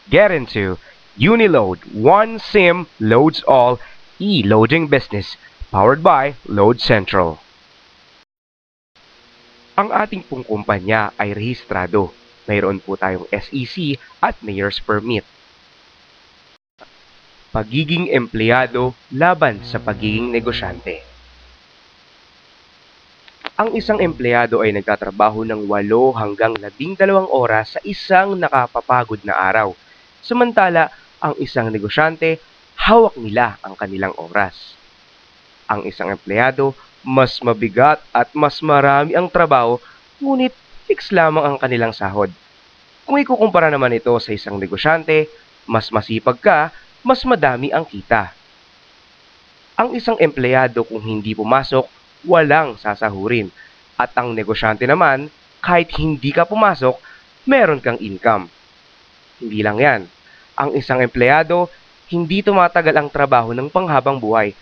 Get into Uniload, one SIM loads all e-loading business, powered by Load Central. Ang ating pong kumpanya ay rehistrado. Mayroon po tayong SEC at Mayor's Permit. Pagiging empleyado laban sa pagiging negosyante. Ang isang empleyado ay nagtatrabaho ng 8 hanggang 12 oras sa isang nakapapagod na araw. Samantala, ang isang negosyante, hawak nila ang kanilang oras. Ang isang empleyado, mas mabigat at mas marami ang trabaho, ngunit fix lamang ang kanilang sahod. Kung ikukumpara naman ito sa isang negosyante, mas masipag ka, mas madami ang kita. Ang isang empleyado kung hindi pumasok, walang sasahurin. At ang negosyante naman, kahit hindi ka pumasok, meron kang income. Hindi lang yan. Ang isang empleyado, hindi tumatagal ang trabaho ng panghabang buhay.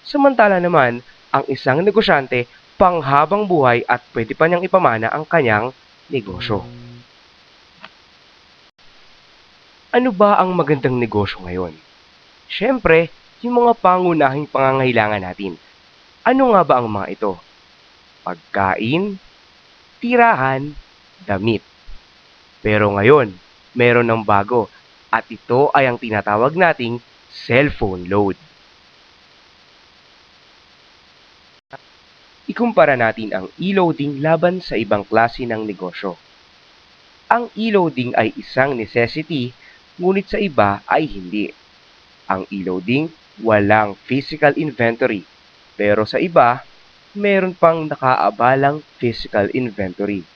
Samantala naman, ang isang negosyante, panghabang buhay at pwede pa niyang ipamana ang kanyang negosyo. Ano ba ang magandang negosyo ngayon? Siyempre, yung mga pangunahing pangangailangan natin. Ano nga ba ang mga ito? Pagkain, tirahan, damit. Pero ngayon, meron ng bago at ito ay ang tinatawag nating cellphone load. Ikumpara natin ang e-loading laban sa ibang klase ng negosyo. Ang e-loading ay isang necessity, ngunit sa iba ay hindi. Ang e-loading, walang physical inventory, pero sa iba, meron pang nakaabalang physical inventory.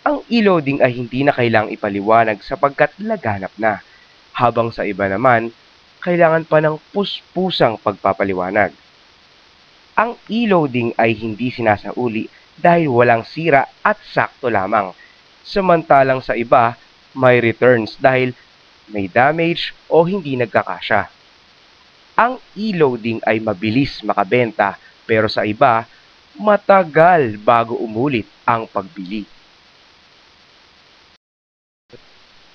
Ang e-loading ay hindi na kailangang ipaliwanag sapagkat laganap na, habang sa iba naman, kailangan pa ng puspusang pagpapaliwanag. Ang e-loading ay hindi sinasauli dahil walang sira at sakto lamang, samantalang sa iba, may returns dahil may damage o hindi nagkakasya. Ang e-loading ay mabilis makabenta, pero sa iba, matagal bago umulit ang pagbili.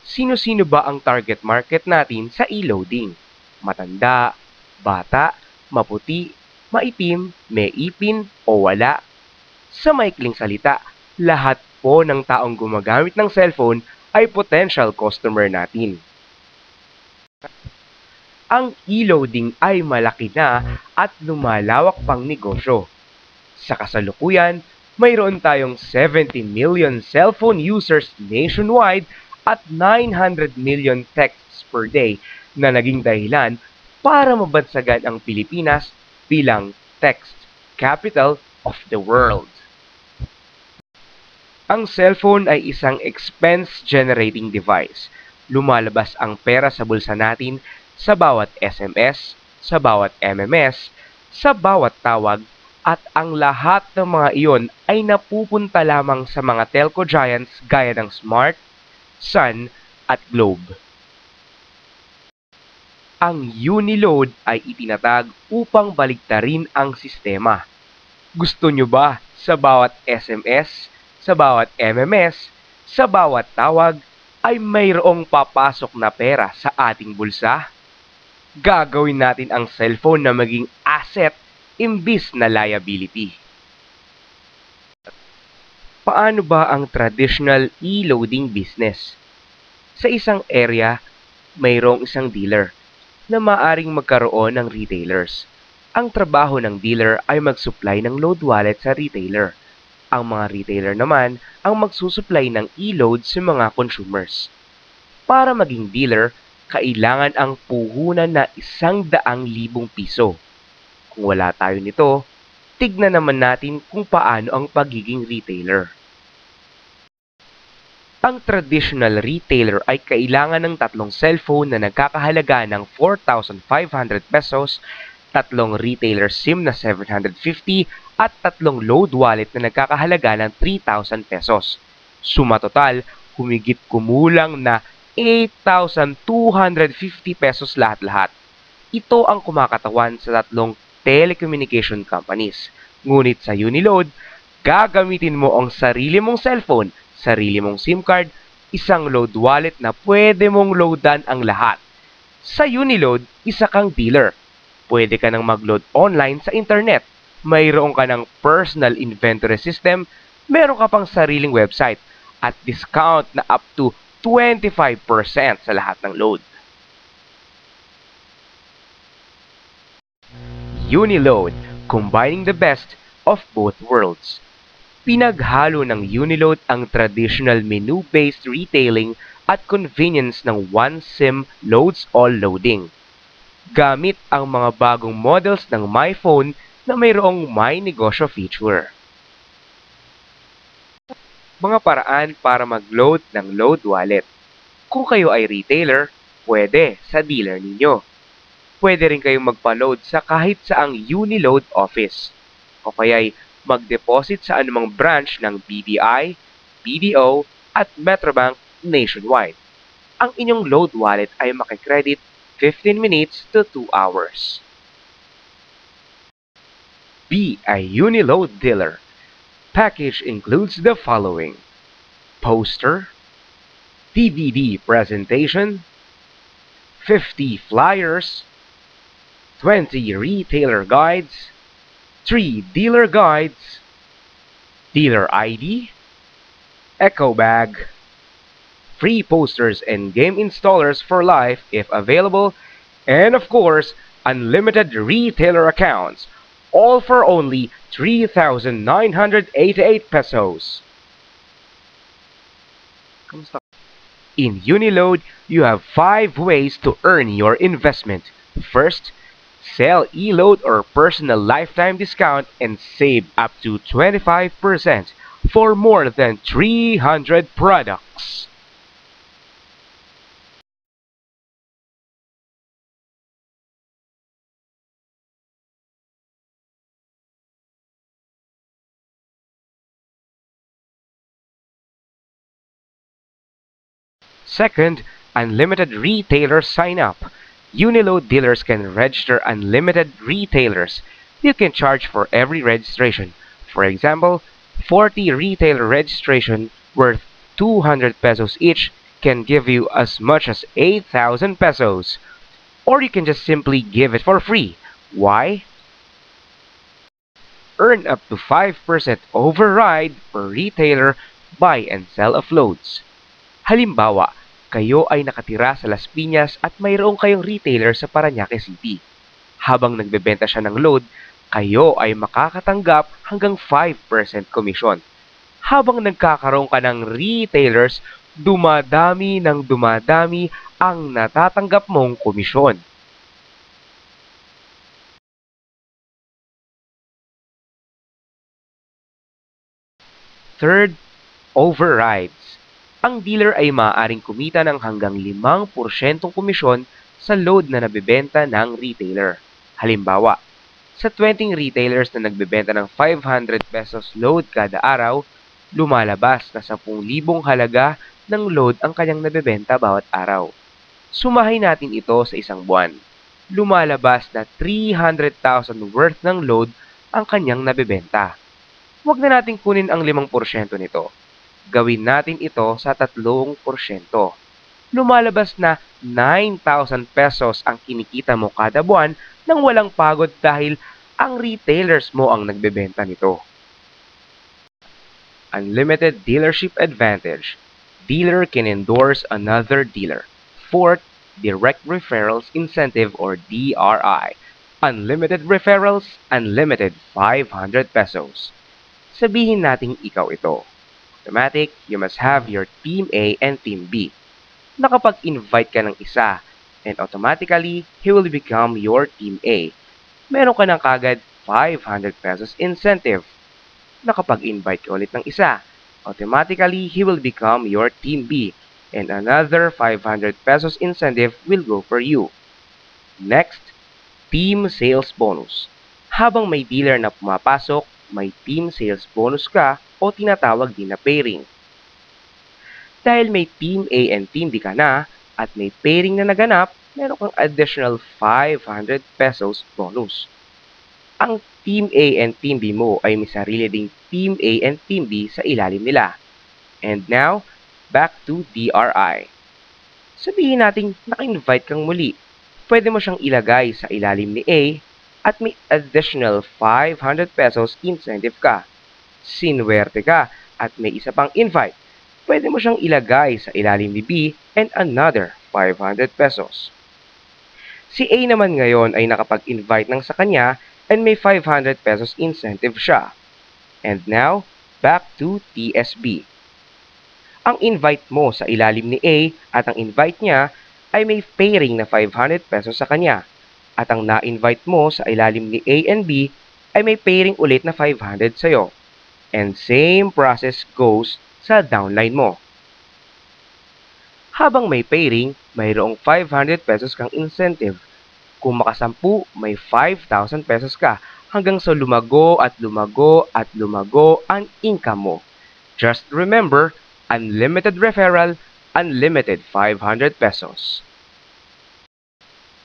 Sino-sino ba ang target market natin sa e-loading? Matanda, bata, maputi, maitim, may ipin o wala? Sa maikling salita, lahat po ng taong gumagamit ng cellphone ay potential customer natin. Ang e-loading ay malaki na at lumalawak pang negosyo. Sa kasalukuyan, mayroon tayong 70 million cellphone users nationwide at 900 million texts per day na naging dahilan para mabansagan ang Pilipinas bilang text capital of the world. Ang cellphone ay isang expense-generating device. Lumalabas ang pera sa bulsa natin sa bawat SMS, sa bawat MMS, sa bawat tawag, at ang lahat ng mga iyon ay napupunta lamang sa mga telco giants gaya ng Smart, Sun, at Globe. Ang Uniload ay itinatag upang baliktarin ang sistema. Gusto nyo ba sa bawat SMS, sa bawat MMS, sa bawat tawag, ay mayroong papasok na pera sa ating bulsa? Gagawin natin ang cellphone na maging asset imbis na liability. Paano ba ang traditional e-loading business? Sa isang area, mayroong isang dealer na maaring magkaroon ng retailers. Ang trabaho ng dealer ay mag-supply ng load wallet sa retailer. Ang mga retailer naman ang magsusupply ng e-load sa mga consumers. Para maging dealer, kailangan ang puhunan na 100,000 piso. Kung wala tayo nito, tignan naman natin kung paano ang pagiging retailer. Ang traditional retailer ay kailangan ng 3 cellphone na nagkakahalaga ng 4,500 pesos, 3 retailer SIM na 750 at 3 load wallet na nagkakahalaga ng 3,000 pesos. Suma total, humigit kumulang na 8,250 pesos lahat-lahat. Ito ang kumakatawan sa 3 telecommunication companies. Ngunit sa Uniload, gagamitin mo ang sarili mong cellphone, sarili mong SIM card, isang load wallet na pwede mong loadan ang lahat. Sa Uniload, isa kang dealer. Pwede ka nang mag-load online sa internet. Mayroon ka ng personal inventory system, meron ka pang sariling website, at discount na up to 25% sa lahat ng load. Uniload, combining the best of both worlds. Pinaghalo ng Uniload ang traditional menu-based retailing at convenience ng one SIM loads all loading. Gamit ang mga bagong models ng MyPhone na mayroong My Negosyo feature. Mga paraan para mag-load ng load wallet. Kung kayo ay retailer, pwede sa dealer ninyo. Pwede rin kayong magpa-load sa kahit saang Uniload office. O kaya'y mag-deposit sa anumang branch ng BPI, BDO, at Metrobank nationwide. Ang inyong load wallet ay makikredit 15 minutes to 2 hours. Be a Uniload dealer. Package includes the following: poster, DVD presentation, 50 flyers, 20 retailer guides, 3 dealer guides, dealer ID, eco bag, free posters and game installers for life if available, and of course, unlimited retailer accounts, all for only 3,988 pesos. In Uniload, you have 5 ways to earn your investment. First, sell e-load or personal lifetime discount and save up to 25% for more than 300 products. Second, unlimited retailer sign-up. Uniload dealers can register unlimited retailers. You can charge for every registration. For example, 40 retailer registration worth 200 pesos each can give you as much as 8,000 pesos. Or you can just simply give it for free. Why? Earn up to 5% override per retailer buy and sell of loads. Halimbawa, kayo ay nakatira sa Las Piñas at mayroong kayong retailer sa Parañaque City. Habang nagbebenta siya ng load, kayo ay makakatanggap hanggang 5% commission. Habang nagkakaroon ka ng retailers, dumadami ng dumadami ang natatanggap mong komisyon. Third, overrides. Ang dealer ay maaaring kumita ng hanggang 5% komisyon sa load na nabebenta ng retailer. Halimbawa, sa 20 retailers na nagbebenta ng 500 pesos load kada araw, lumalabas na 10,000 halaga ng load ang kanyang nabebenta bawat araw. Sumahin natin ito sa isang buwan. Lumalabas na 300,000 worth ng load ang kanyang nabebenta. Huwag na natin kunin ang 5% nito. Gawin natin ito sa 3%. Lumalabas na 9,000 pesos ang kinikita mo kada buwan nang walang pagod dahil ang retailers mo ang nagbebenta nito. Unlimited dealership advantage. Dealer can endorse another dealer. Fourth, direct referrals incentive or DRI. Unlimited referrals, unlimited 500 pesos. Sabihin nating ikaw ito. Automatic, you must have your Team A and Team B. Nakapag-invite ka ng isa, and automatically, he will become your Team A. Meron ka ng kagad 500 pesos incentive. Nakapag-invite ka ulit ng isa, automatically, he will become your Team B, and another 500 pesos incentive will go for you. Next, Team Sales Bonus. Habang may dealer na pumapasok, may team sales bonus ka o tinatawag din na pairing. Dahil may Team A and Team B ka na at may pairing na naganap, meron kang additional 500 pesos bonus. Ang Team A and Team B mo ay may sarili ding Team A and Team B sa ilalim nila. And now, back to DRI. Sabihin natin naka-invite kang muli. Pwede mo siyang ilagay sa ilalim ni A at may additional 500 pesos incentive ka. Sinwerte ka at may isa pang invite. Pwede mo siyang ilagay sa ilalim ni B and another 500 pesos. Si A naman ngayon ay nakapag-invite ng sa kanya and may 500 pesos incentive siya. And now, back to TSB. Ang invite mo sa ilalim ni A at ang invite niya ay may pairing na 500 pesos sa kanya. At ang na-invite mo sa ilalim ni A and B ay may pairing ulit na 500 sa'yo. And same process goes sa downline mo. Habang may pairing, mayroong 500 pesos kang incentive. Kung makasampu, may 5,000 pesos ka hanggang sa lumago at lumago at lumago ang income mo. Just remember, unlimited referral, unlimited 500 pesos.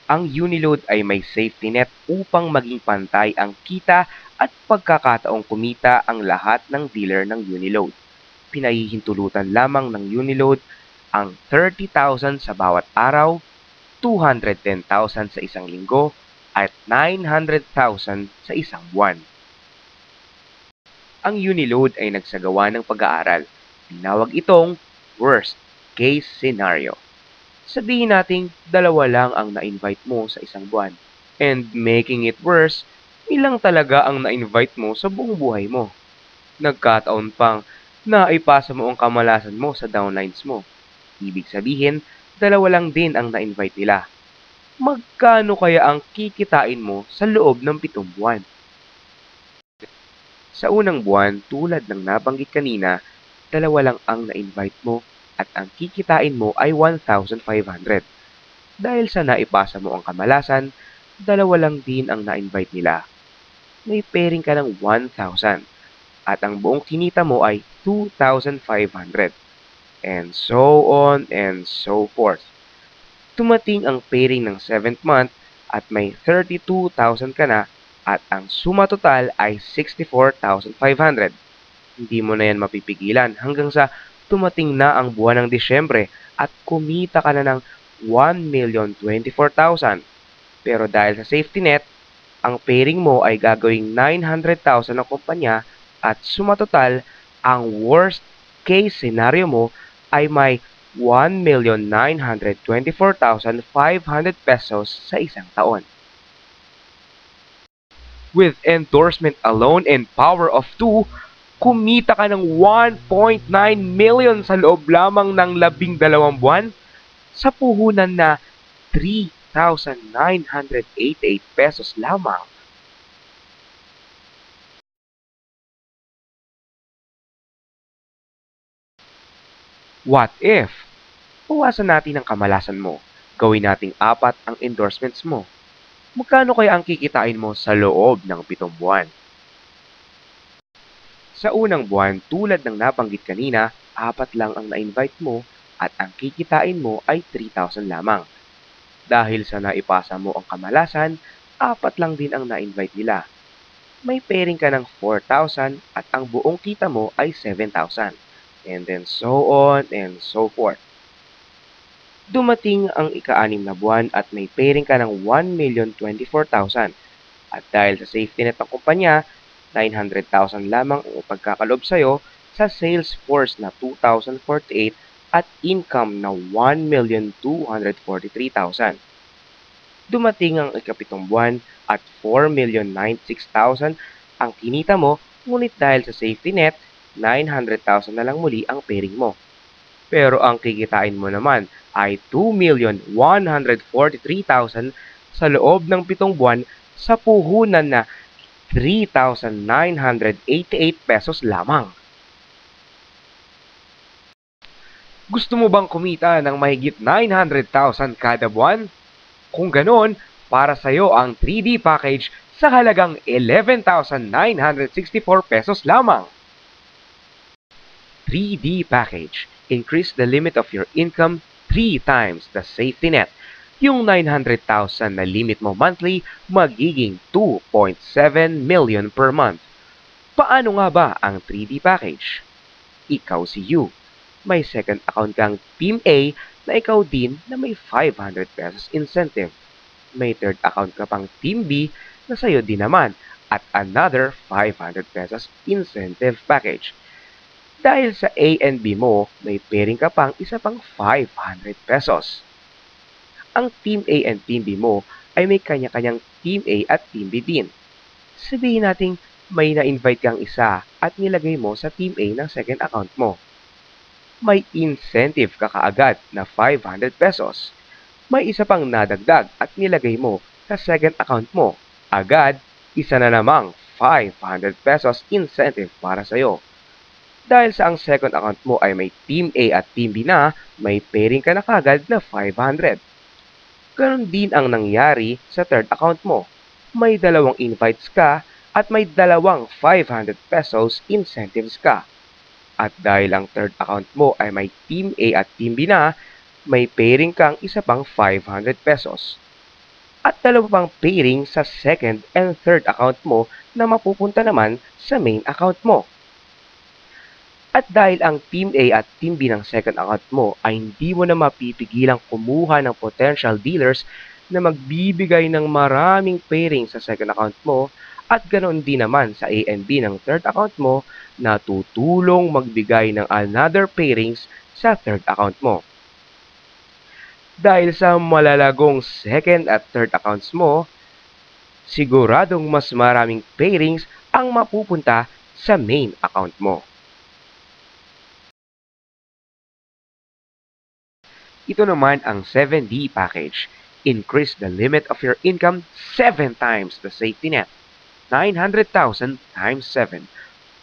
Ang Uniload ay may safety net upang maging pantay ang kita at pagkakataong kumita ang lahat ng dealer ng Uniload. Pinahihintulutan lamang ng Uniload ang 30,000 sa bawat araw, 210,000 sa isang linggo, at 900,000 sa isang buwan. Ang Uniload ay nagsagawa ng pag-aaral. Tinawag itong worst case scenario. Sabihin nating dalawa lang ang na-invite mo sa isang buwan. And making it worse, ilang talaga ang na-invite mo sa buong buhay mo. Nagkataon pang naipasa mo ang kamalasan mo sa downlines mo. Ibig sabihin, dalawa lang din ang na-invite nila. Magkano kaya ang kikitain mo sa loob ng 7 buwan? Sa unang buwan, tulad ng nabanggit kanina, dalawa lang ang na-invite mo at ang kikitain mo ay 1,500. Dahil sa naipasa mo ang kamalasan, dalawa lang din ang na-invite nila. May pairing ka ng 1,000 at ang buong kinita mo ay 2,500. And so on and so forth. Tumating ang pairing ng 7th month at may 32,000 ka na at ang suma total ay 64,500. Hindi mo na yan mapipigilan hanggang sa tumating na ang buwan ng Disyembre at kumita ka na ng 1,024,000. Pero dahil sa safety net, ang pairing mo ay gagawing 900,000 ng kumpanya at suma total, ang worst case scenario mo ay may 1,924,500 pesos sa isang taon. With endorsement alone and power of 2, kumita ka ng 1.9 million sa loob lamang ng 12 buwan sa puhunan na 3,988 pesos lamang. What if? Bawasan natin ang kamalasan mo. Gawin nating 4 ang endorsements mo. Magkano kaya ang kikitain mo sa loob ng 7 buwan? Sa unang buwan, tulad ng nabanggit kanina, 4 lang ang na-invite mo at ang kikitain mo ay 3,000 lamang. Dahil sa naipasa mo ang kamalasan, 4 lang din ang na-invite nila. May pairing ka ng 4,000 at ang buong kita mo ay 7,000. And then so on and so forth. Dumating ang ika-6 na buwan at may pairing ka ng 1,024,000. At dahil sa safety net ng kumpanya, 900,000 lamang ang pagkakalob sa'yo sa sales force na 2,048 at income na 1,243,000. Dumating ang ika-7 buwan at 4,096,000 ang kinita mo, ngunit dahil sa safety net, 900,000 na lang muli ang pairing mo. Pero ang kikitain mo naman ay 2,143,000 sa loob ng 7 buwan sa puhunan na 3,988 pesos lamang. Gusto mo bang kumita ng mahigit 900,000 kada buwan? Kung ganon, para sa iyo ang 3D package sa halagang 11,964 pesos lamang. 3D package. Increase the limit of your income 3 times the safety net. Yung 900,000 na limit mo monthly, magiging 2.7 million per month. Paano nga ba ang 3D package? Ikaw si You. may second account kang Team A na ikaw din na may 500 pesos incentive. May third account ka pang Team B na sa'yo din naman at another 500 pesos incentive package. Dahil sa A and B mo, may pairing ka pang isa pang 500 pesos. Ang Team A and Team B mo ay may kanya-kanyang Team A at Team B din. Sabihin natin may na-invite kang isa at nilagay mo sa Team A ng second account mo. May incentive ka kaagad na 500 pesos. May isa pang nadagdag at nilagay mo sa second account mo. Agad, isa na namang 500 pesos incentive para sa'yo. Dahil sa ang second account mo ay may Team A at Team B na, may pairing ka na kagad na 500. Ganon din ang nangyari sa third account mo. May dalawang invites ka at may dalawang 500 pesos incentives ka. At dahil ang third account mo ay may Team A at Team B na, may pairing kang isa pang 500 pesos. At dalawa pang pairing sa second and third account mo na mapupunta naman sa main account mo. At dahil ang Team A at Team B ng second account mo ay hindi mo na mapipigilang kumuha ng potential dealers na magbibigay ng maraming pairing sa second account mo, at ganoon din naman sa A and B ng third account mo na tutulong magbigay ng another pairings sa third account mo. Dahil sa malalagong second at third accounts mo, siguradong mas maraming pairings ang mapupunta sa main account mo. Ito naman ang 7D package. Increase the limit of your income 7 times the safety net. 900,000 times 7.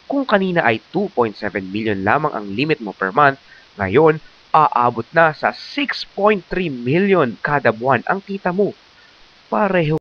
Kung kanina ay 2.7 million lamang ang limit mo per month, ngayon, aabot na sa 6.3 million kada buwan ang kita mo. Pareho